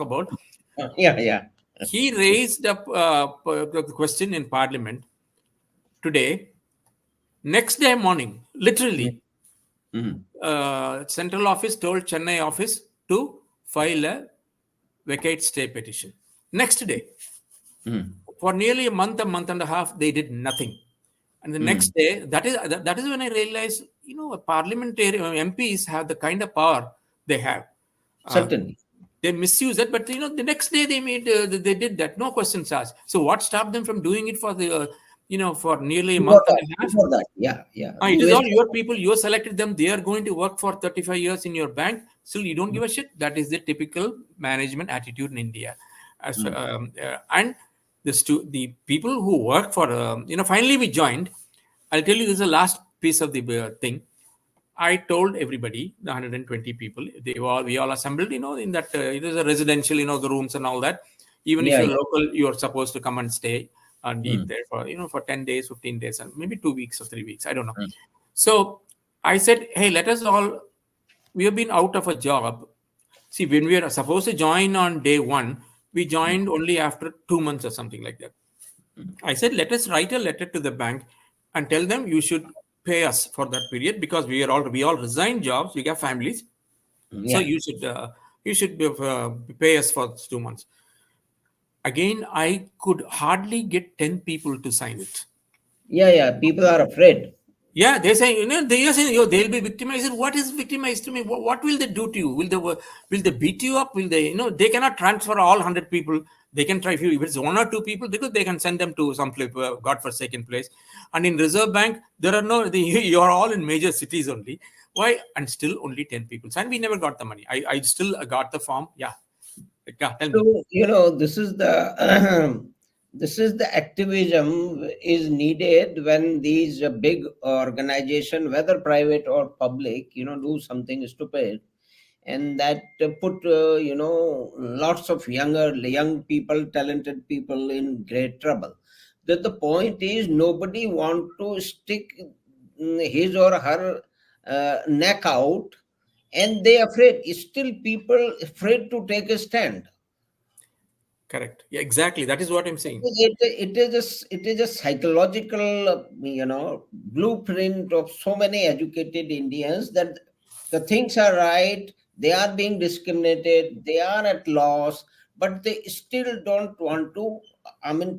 about. Yeah. He raised up the question in Parliament today. Next day morning, literally, Central Office told Chennai office to file a vacate stay petition. Next day, for nearly a month and a half, they did nothing. And the next day, that is when I realized, parliamentary MPs have the kind of power they have. Certainly. They misuse it, but the next day they did that, no questions asked. So what stopped them from doing it for for nearly a month and a half? Before that, yeah. It is all your people. You selected them. They are going to work for 35 years in your bank. Still, you don't give a shit. That is the typical management attitude in India. And the people who work for, finally we joined. I'll tell you, this is the last piece of the thing. I told everybody, the 120 people, we all assembled, in that, it is a residential, the rooms and all that. Even if you're local, you're supposed to come and stay and eat there for 10 days, 15 days, and maybe 2 weeks or 3 weeks. I don't know. So I said, hey, we have been out of a job. See, when we are supposed to join on day one, we joined only after 2 months or something like that. I said, let us write a letter to the bank and tell them you should pay us for that period, because we all resigned jobs, we have families. So you should pay us for 2 months. Again, I could hardly get 10 people to sign it. Yeah. People are afraid. Yeah, they say, they are saying, they'll be victimized. What is victimized to me? What will they do to you? Will they beat you up? Will they, they cannot transfer all 100 people. They can try, if it's 1 or 2 people, because they can send them to some place, godforsaken place. And in Reserve Bank, there are you're all in major cities only. Why? And still only 10 people. And we never got the money. I still got the form. Yeah. Tell me. So, this is the this is the activism is needed when these big organization, whether private or public, do something stupid, and that put lots of young people, talented people in great trouble. The point is, nobody want to stick his or her neck out, and they afraid. Still people afraid to take a stand. Correct. Yeah, exactly. That is what I'm saying. It is a psychological, blueprint of so many educated Indians, that the things are right, they are being discriminated, they are at loss, but they still don't want to,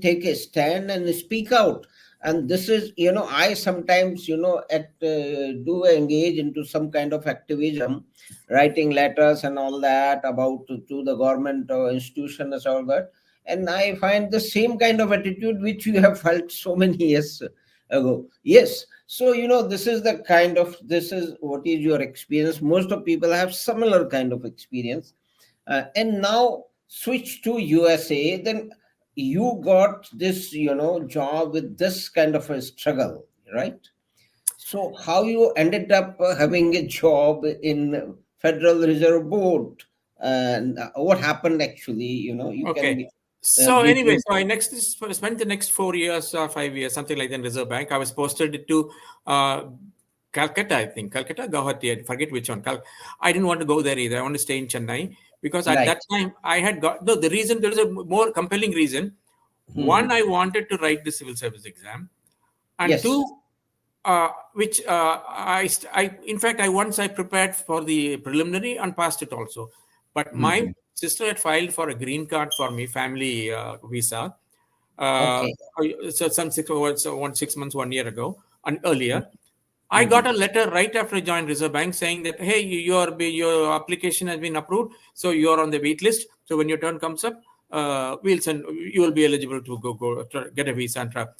take a stand and speak out. And this is, I sometimes, do engage into some kind of activism, writing letters and all that about to the government or institutions, all that. And I find the same kind of attitude which you have felt so many years ago. Yes. So, this is what is your experience. Most of people have similar kind of experience. And now switch to USA, then you got this, job with this kind of a struggle, right? So how you ended up having a job in Federal Reserve Board, and what happened actually, you can Okay. So briefly. anyway, so I spent the next 4 years or 5 years, something like that, in Reserve Bank. I was posted to Calcutta, I think. Calcutta, Guwahati, I forget which one. I didn't want to go there either. I want to stay in Chennai, because at Right. that time I had got, no, the reason, there is a more compelling reason. One, I wanted to write the civil service exam. And Yes. two, which in fact, I prepared for the preliminary and passed it also. But my sister had filed for a green card for me, family visa. Okay. So 6 months, 1 year ago, and earlier. I got a letter right after I joined Reserve Bank saying that, hey, your application has been approved, so you're on the wait list. So when your turn comes up, we'll send, you will be eligible to go get a visa and travel.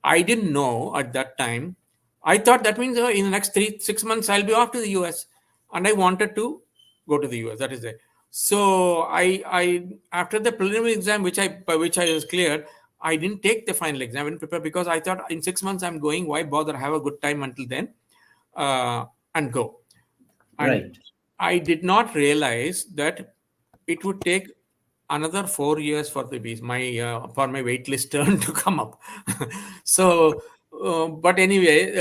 I didn't know at that time. I thought that means in the next 6 months I'll be off to the US, and I wanted to go to the US. That is it. So I after the preliminary exam, which I was cleared, I didn't take the final exam. I didn't prepare, because I thought in 6 months I'm going. Why bother? Have a good time until then, and go. And Right. I did not realize that it would take another 4 years for my wait list turn to come up. So, but anyway,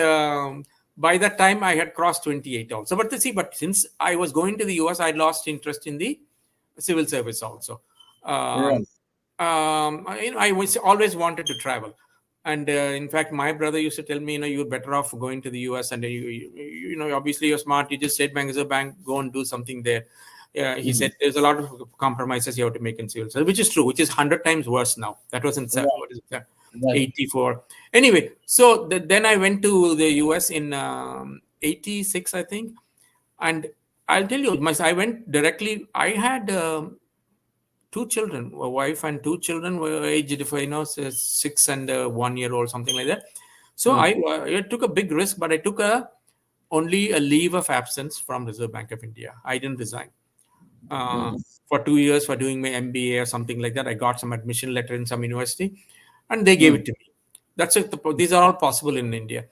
by that time I had crossed 28 also. But since I was going to the US, I lost interest in the civil service also. Right. Um, I was always wanted to travel, and in fact, my brother used to tell me, you're better off going to the US, and obviously you're smart. You just State Bank is a bank, go and do something there. He Mhm. said there's a lot of compromises you have to make in civil service, which is true, which is 100 times worse now. That was in Right. what is it, Right. 84. Anyway, so then I went to the US in 86, I think, and I'll tell you, I went directly. I had two children, a wife and two children were aged for 6 and 1 year old, something like that. So Mm. I took a big risk, but I took a only a leave of absence from Reserve Bank of India. I didn't resign Mm. for 2 years for doing my MBA or something like that. I got some admission letter in some university, and they gave Mm. it to me. That's it. These are all possible in India.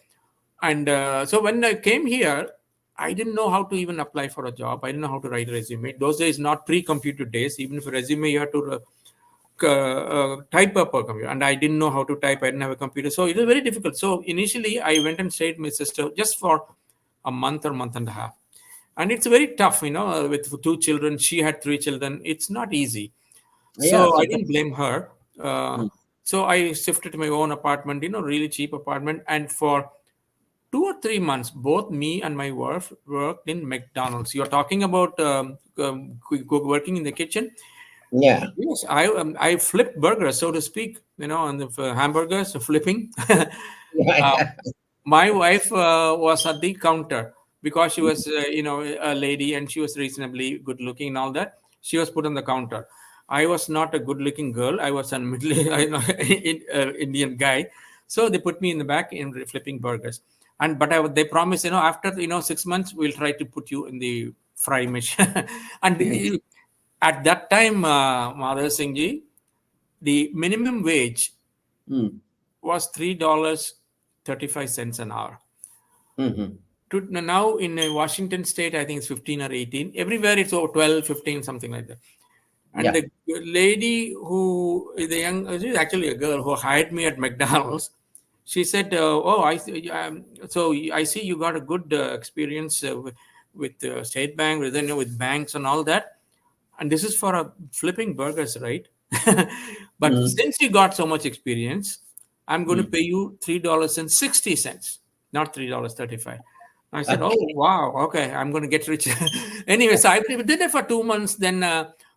And so when I came here, I didn't know how to even apply for a job. I didn't know how to write a resume. Those days, not pre-computer days. Even if a resume, you have to type up a computer, and I didn't know how to type. I didn't have a computer, so it was very difficult. So initially, I went and stayed with my sister just for a month or month and a half, and it's very tough, with two children. She had three children. It's not easy. Yeah. So I Super. don't blame her. Mm. So I shifted to my own apartment, really cheap apartment, and for 2 or 3 months, both me and my wife worked in McDonald's. You're talking about working in the kitchen. Yeah. Yes, I flipped burgers, so to speak. On the hamburgers, flipping. Yeah. um, my wife was at the counter because she was, a lady, and she was reasonably good looking and all that. She was put on the counter. I was not a good looking girl. I was a middle Indian guy. So they put me in the back in flipping burgers. They promised, after 6 months, we'll try to put you in the fry machine. and Mm. at that time, Madhav Singh ji, the minimum wage Mm. was $3.35 an hour. Mhm. Now in Washington state, I think it's 15 or 18. Everywhere it's over 12, 15, something like that. And Yeah. the lady she's actually a girl who hired me at McDonald's. She said, "Oh, so I see you got a good experience with State Bank, with banks and all that. And this is for flipping burgers, right? But Mm. since you got so much experience, I'm going to Mm. pay you $3.60, not $3.35." I said, "Oh, Okay. wow, okay, I'm going to get rich." Anyway, so I did it for 2 months. Then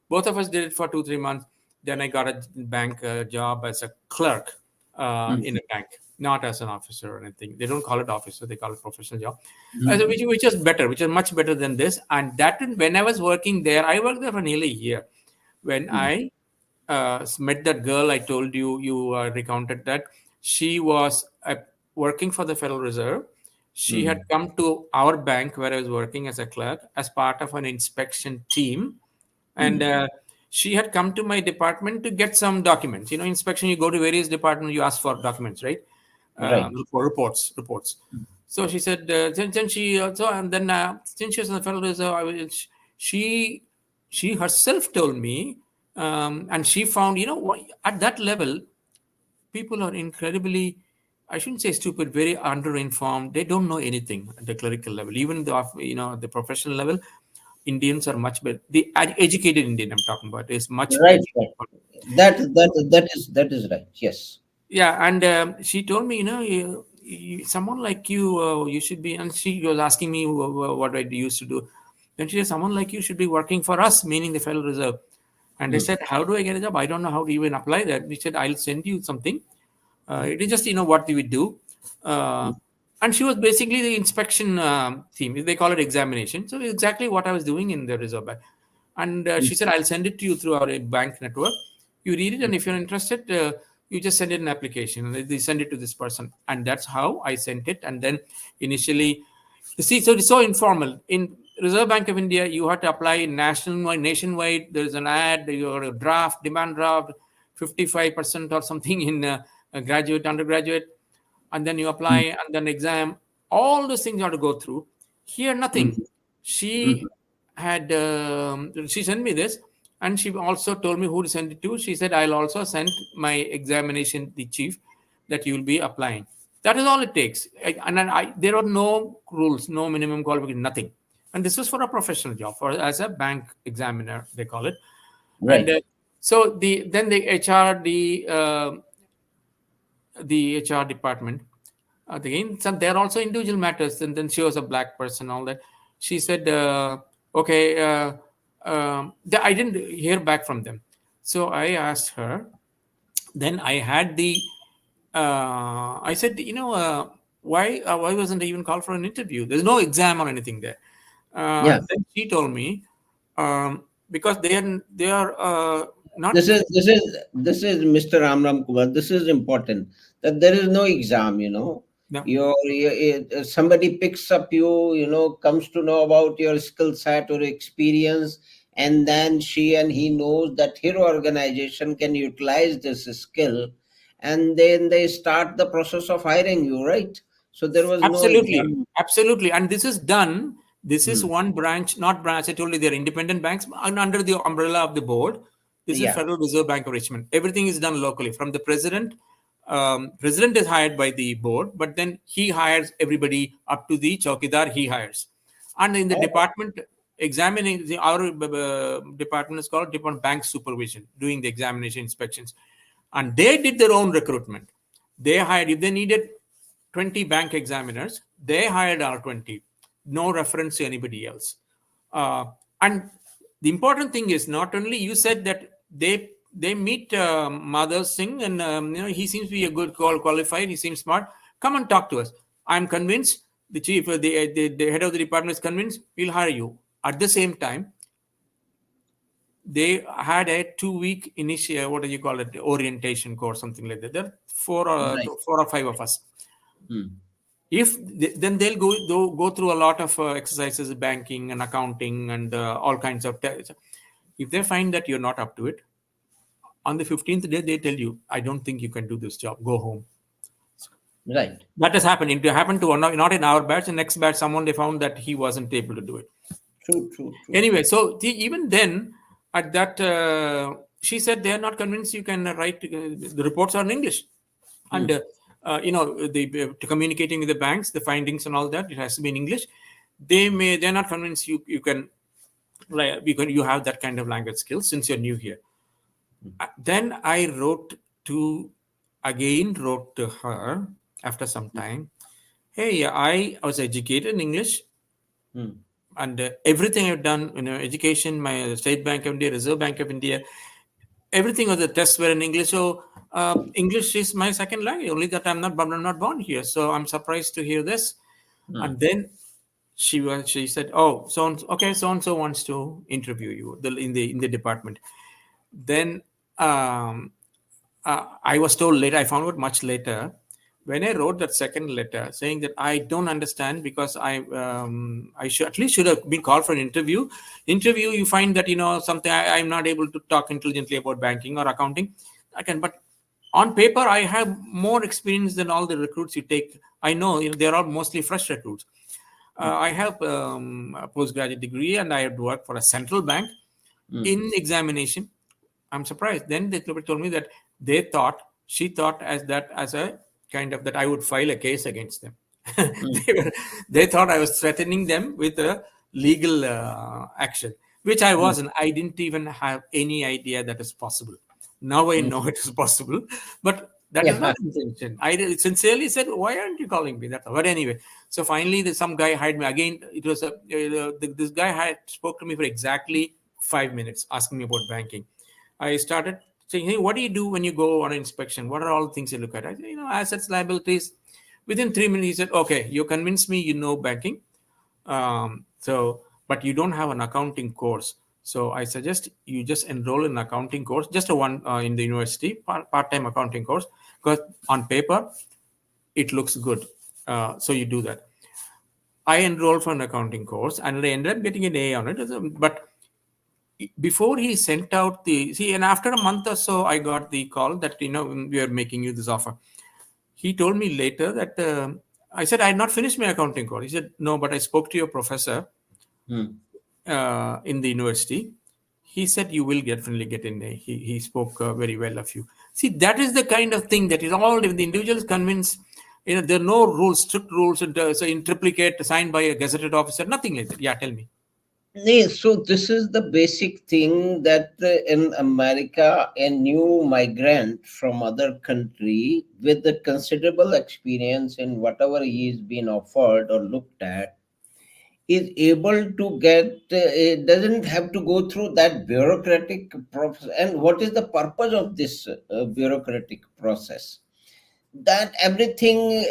both of us did it for 2, 3 months. Then I got a bank job as a clerk Mm. in a bank, not as an officer or anything. They don't call it officer; they call it professional job, so Mm. which is better, which is much better than this. And that when I was working there, I worked there for nearly a year. When Mm. I met that girl, I told you recounted that she was working for the Federal Reserve. She had Mm. come to our bank where I was working as a clerk as part of an inspection team, and Mm. she had come to my department to get some documents. Inspection, you go to various departments, you ask for documents, right? Right. For reports. So she said, then she also, and then since she was in the Federal Reserve, she she herself told me, and she found, at that level, people are incredibly, I shouldn't say stupid, very underinformed. They don't know anything at the clerical level. Even the professional level, Indians are much better. The educated Indian I'm talking about is much Right. better. Right. That is right. Yes. Yeah, and she told me, someone like you, you should be. And she was asking me what I used to do. Then she said, someone like you should be working for us, meaning the Federal Reserve. And I Mm. said, how do I get a job? I don't know how to even apply that. He said, I'll send you something. It is just, what we do. Uh, Mm. and she was basically the inspection team. They call it examination. So exactly what I was doing in the Reserve Bank. And Mm. she said, I'll send it to you through our bank network. You read it, and if you're interested, you just send it an application. They send it to this person. And that's how I sent it. And then initially, you see, so it's so informal. In Reserve Bank of India, you have to apply nationwide. There's an ad, your draft, demand draft, 55% or something in a graduate, undergraduate, and then you apply, Mm. and then exam. All those things you have to go through. Here, nothing. Mm. Mm. She she sent me this, and she also told me who to send it to. She said, I'll also send my examination, the chief, that you will be applying. That is all it takes. And then there are no rules, no minimum qualification, nothing. And this was for a professional job, for as a bank examiner, they call it. And Right. so then the HR department, again, some there are also individual matters. And then she was a black person, all that. She said, okay, I didn't hear back from them. So I asked her. Then I had I said, why wasn't I even called for an interview? There's no exam or anything there. Yeah. Then she told me, because they are not. This is Mr. Ram Ram Kumar. This is important that there is no exam. No. Somebody picks up you. Comes to know about your skill set or experience, and then she and he knows that her organization can utilize this skill, and then they start the process of hiring you. Right. So there was no Absolutely, exam. absolutely. And this is done. This is Hmm. one branch, not branch. I told you they're independent banks and under the umbrella of the board. This is Yeah. Federal Reserve Bank of Richmond. Everything is done locally. From the president, president is hired by the board, but then he hires everybody up to the chowkidar. He hires, and in the Oh, department examining our department is called Department of Bank Supervision, doing the examination inspections, and they did their own recruitment. They hired if they needed 20 bank examiners, they hired our 20, no reference to anybody else. And the important thing is not only you said that they meet Madhav Singh, and he seems to be a good qualified, he seems smart. Come and talk to us. I'm convinced the chief, the head of the department is convinced we'll hire you. At the same time, they had a 2 week initial, what do you call it, orientation course, something like that. There are right. 4 or 5 of us. Hmm. Then they'll go through a lot of exercises, banking and accounting and all kinds of tests. If they find that you're not up to it, on the 15th day they tell you, I don't think you can do this job, go home. Right. That has happened. It happened to not in our batch. The next batch, someone they found that he wasn't able to do it. True. True. True. Anyway, so even then, at that, she said they are not convinced you can write. The reports are in English, and Hmm. to communicating with the banks, the findings and all that, it has to be in English. They're not convinced you can, like, you have that kind of language skills since you're new here. Then I wrote to her after some time. Hey, I was educated in English, Hmm. and everything I've done, education, my State Bank of India, Reserve Bank of India, everything of the tests were in English. So English is my second language. Only that I'm not born here. So I'm surprised to hear this. Hmm. And then she said, "Oh, so and so wants to interview you in the department." Then I was told later. I found out much later when I wrote that second letter saying that I don't understand because I should have been called for an interview. Interview, you find that something I'm not able to talk intelligently about banking or accounting. I can, but on paper I have more experience than all the recruits you take. I know, they're all mostly fresh recruits. I have a postgraduate degree and I have worked for a central bank Hmm. in examination. I'm surprised. Then they told me that she thought as a kind of that I would file a case against them. Hmm. They thought I was threatening them with a legal action, which I Hmm. wasn't. I didn't even have any idea that is possible. Now I Hmm. know it is possible, but that is Yeah. not intention. I sincerely said, "Why aren't you calling me?" That, but anyway. So finally, some guy hired me again. It was this guy had spoke to me for exactly 5 minutes, asking me about banking. I started saying, "Hey, what do you do when you go on an inspection? What are all the things you look at?" I said, assets, liabilities. Within 3 minutes, he said, "Okay, you convinced me you know banking. But you don't have an accounting course. So I suggest you just enroll in an accounting course, just a one in the university, part-time accounting course, because on paper it looks good. So you do that." I enrolled for an accounting course and I ended up getting an A on it. But before he sent out and after a month or so, I got the call that, we are making you this offer. He told me later that I said, I had not finished my accounting course. He said, no, but I spoke to your professor Hmm. in the university. He said, you will definitely get in. He spoke very well of you. See, that is the kind of thing that is all, if the individual is convinced, there are no rules, strict rules, and so in triplicate signed by a gazetted officer, nothing like that. Yeah, tell me. So this is the basic thing that in America, a new migrant from other country with a considerable experience in whatever he is being offered or looked at is able to get, it doesn't have to go through that bureaucratic process. And what is the purpose of this bureaucratic process? That everything,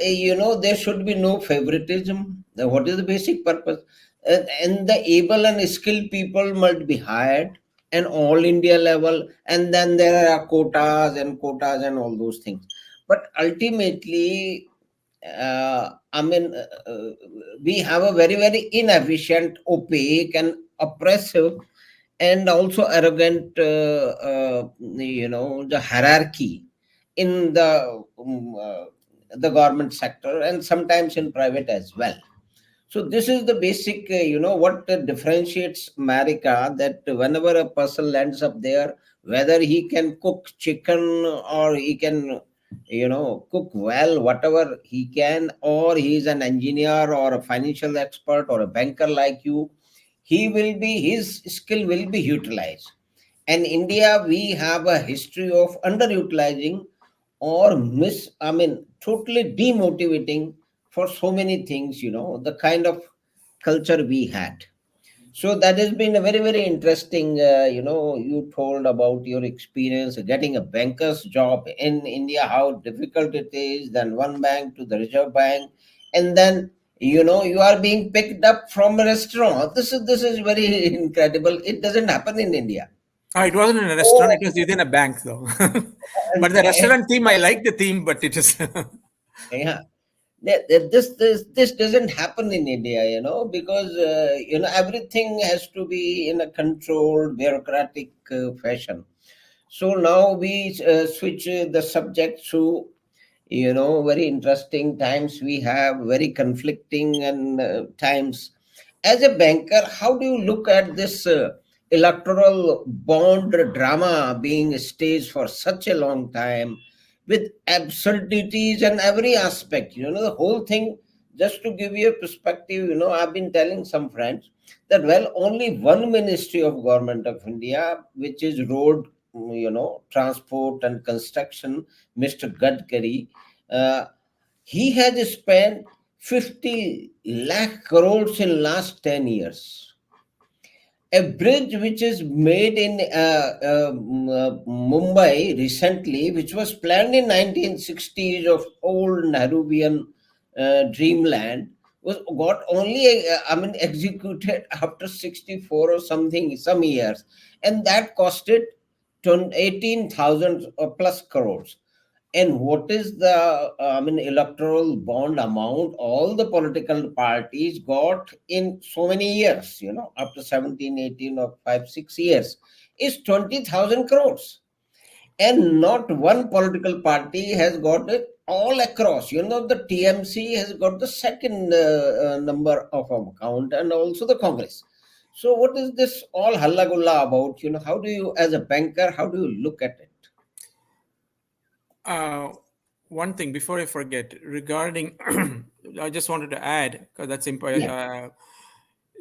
there should be no favoritism. What is the basic purpose? And the able and skilled people must be hired and all India level, and then there are quotas and all those things. But ultimately, I mean, we have a very, very inefficient, opaque, and oppressive, and also arrogant, the hierarchy in the government sector, and sometimes in private as well. So this is the basic, what differentiates America, that whenever a person lands up there, whether he can cook chicken or he can, cook well, whatever he can, or he is an engineer or a financial expert or a banker like you, his skill will be utilized. And India, we have a history of underutilizing or totally demotivating for so many things, the kind of culture we had. So that has been a very, very interesting, you told about your experience getting a banker's job in India, how difficult it is, then one bank to the Reserve Bank, and then, you are being picked up from a restaurant. This is very incredible. It doesn't happen in India. It wasn't in a restaurant, Oh, it was within a bank though. and, But the restaurant theme, I like the theme, but it is. yeah. This doesn't happen in India, because everything has to be in a controlled bureaucratic fashion. So now we switch the subject to, very interesting times. We have very conflicting and times. As a banker, how do you look at this electoral bond drama being staged for such a long time, with absurdities and every aspect, the whole thing? Just to give you a perspective, I've been telling some friends that, well, only one ministry of government of India, which is road, transport and construction, Mr. Gadkari, uh, he has spent 50 lakh crores in last 10 years. A bridge which is made in Mumbai recently, which was planned in 1960s of old Nehruvian dreamland, was got only executed after 64 or something, some years, and that costed 18,000 plus crores. And what is the electoral bond amount all the political parties got in so many years, after 17, 18, or 5, 6 years, is 20,000 crores. And not one political party has got it all across. The TMC has got the second number of account, and also the Congress. So what is this all hallagulla about? How do you, as a banker, how do you look at it? uh, One thing before I forget regarding, I just wanted to add because that's important. Yeah.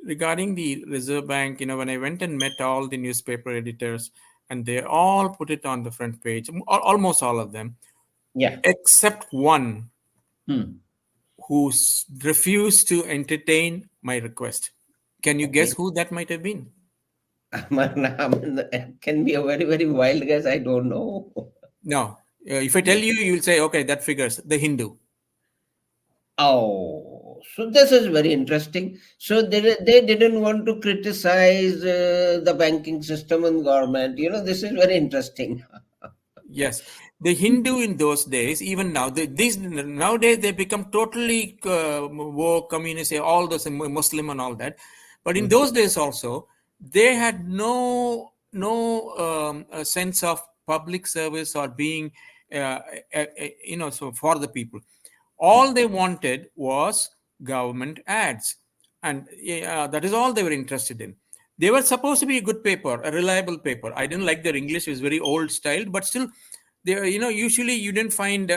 Regarding the Reserve Bank, when I went and met all the newspaper editors, and they all put it on the front page, almost all of them, Yeah. except one Hmm. who refused to entertain my request. Can you guess Okay. who that might have been? It can be a very, very wild guess. I don't know. No. If I tell you, you'll say, okay, that figures. The Hindu. Oh, so this is very interesting. So they didn't want to criticize the banking system and government. This is very interesting. Yes, the Hindu in those days, even now, these nowadays they become totally woke, communist, all those Muslim and all that. But in those days also, they had no a sense of public service or being, so for the people. All they wanted was government ads, and that is all they were interested in. They were supposed to be a good paper, a reliable paper. I didn't like their English; it was very old styled, but still, they usually you didn't find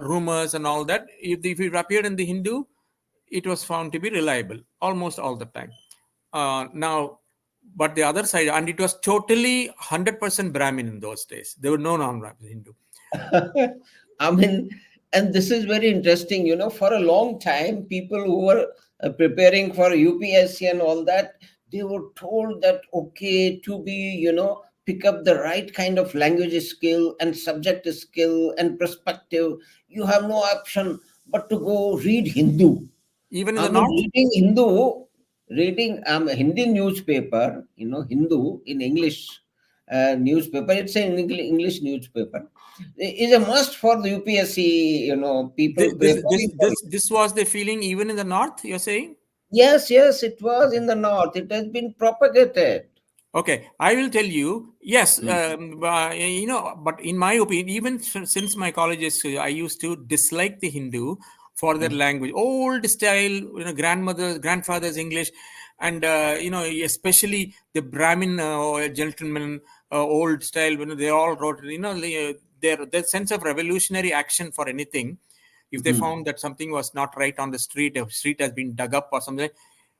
rumors and all that. If it appeared in the Hindu, it was found to be reliable almost all the time. Now, but the other side, and it was totally 100% Brahmin in those days. There were no non-Brahmin Hindu. I mean, and this is very interesting. For a long time, people who were preparing for UPSC and all that, they were told that, okay, to be, pick up the right kind of language skill and subject skill and perspective, you have no option but to go read Hindu. Even in I the mean, north, reading Hindi newspaper, Hindu in English newspaper, it's an English newspaper, is a must for the UPSC, people preparing for it. this was the feeling even in the north. You're saying? Yes, yes, it was in the north. It has been propagated. Okay, I will tell you. Yes, Mm, but in my opinion, even since my colleges, I used to dislike the Hindu for their mm, language, old style, grandmothers, grandfathers English, and especially the Brahmin gentlemen, old style. They all wrote, their sense of revolutionary action for anything. If they mhm, found that something was not right on the street, a street has been dug up or something,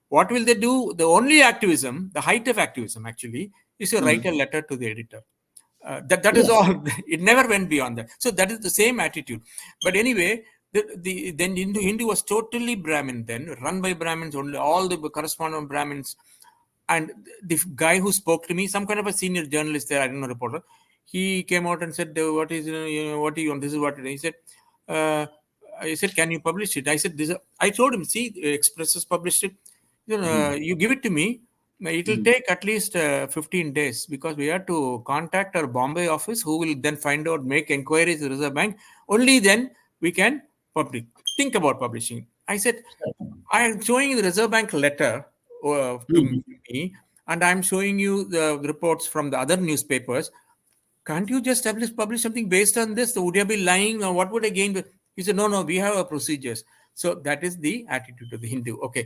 what will they do? The only activism, the height of activism actually, is to write a mm. letter to the editor. That is Yes. all. It never went beyond that. So that is the same attitude. But anyway, then Hindu was totally Brahmin then, run by Brahmins only, all the correspondent Brahmins. And the guy who spoke to me, some kind of a senior journalist there, I don't know, reporter, he came out and said, "What is, what do you want? This is what it is." He said, uh, I said, "Can you publish it?" I said, I told him, "See, Express has published it. Mhm, You give it to me. It will mhm, take at least 15 days because we have to contact our Bombay office, who will then find out, make inquiries to the Reserve Bank. Only then we can publish. Think about publishing." I said, "I am showing you the Reserve Bank letter to mhm. me, and I'm showing you the reports from the other newspapers. Can't you just publish something based on this? Would you be lying, or what would I gain?" He said, "No, no, we have our procedures." So that is the attitude of the Hindu. Okay.